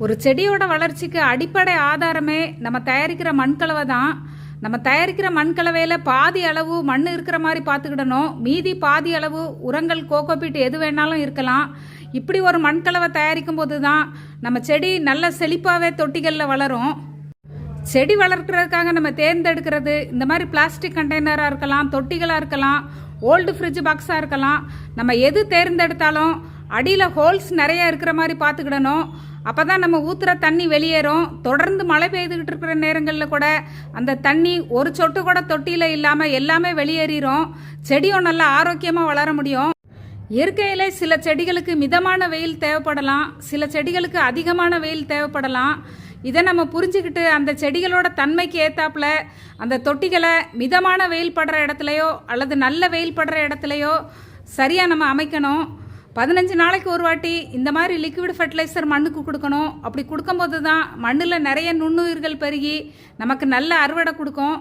ஒரு செடியோட வளர்ச்சிக்கு அடிப்படை ஆதாரமே நம்ம தயாரிக்கிற மண்கலவை தான். நம்ம தயாரிக்கிற மண்கலவையில் பாதி அளவு மண் இருக்கிற மாதிரி பார்த்துக்கிடணும். மீதி பாதி அளவு உரங்கள், கோகோபீட் எது வேணாலும் இருக்கலாம். இப்படி ஒரு மண்கலவை தயாரிக்கும் போது தான் நம்ம செடி நல்ல செழிப்பாகவே தொட்டிகளில் வளரும். செடி வளர்க்குறதுக்காக நம்ம தேர்ந்தெடுக்கிறது இந்த மாதிரி பிளாஸ்டிக் கண்டெய்னராக இருக்கலாம், தொட்டிகளாக இருக்கலாம், ஓல்டு ஃப்ரிட்ஜ் பாக்ஸாக இருக்கலாம். நம்ம எது தேர்ந்தெடுத்தாலும் அடியில் ஹோல்ஸ் நிறைய இருக்கிற மாதிரி பார்த்துக்கிடணும். அப்போ தான் நம்ம ஊற்றுற தண்ணி வெளியேறும். தொடர்ந்து மழை பெய்துக்கிட்டு இருக்கிற நேரங்களில் கூட அந்த தண்ணி ஒரு சொட்டு கூட தொட்டியில் இல்லாமல் எல்லாமே வெளியேறிடும். செடியும் நல்லா ஆரோக்கியமாக வளர முடியும். இயற்கையிலே சில செடிகளுக்கு மிதமான வெயில் தேவைப்படலாம், சில செடிகளுக்கு அதிகமான வெயில் தேவைப்படலாம். இதை நம்ம புரிஞ்சுக்கிட்டு அந்த செடிகளோட தன்மைக்கு ஏற்றாப்புல அந்த தொட்டிகளை மிதமான வெயில் படுற இடத்துலையோ அல்லது நல்ல வெயில் படுற இடத்துலையோ சரியாக நம்ம அமைக்கணும். 15 நாளைக்கு ஒரு வாட்டி இந்த மாதிரி லிக்விட் ஃபர்டிலைசர் மண்ணுக்கு கொடுக்கணும். அப்படி கொடுக்கும்போது தான் மண்ணில் நிறைய நுண்ணுயிர்கள் பெருகி நமக்கு நல்ல அறுவடை கொடுக்கும்.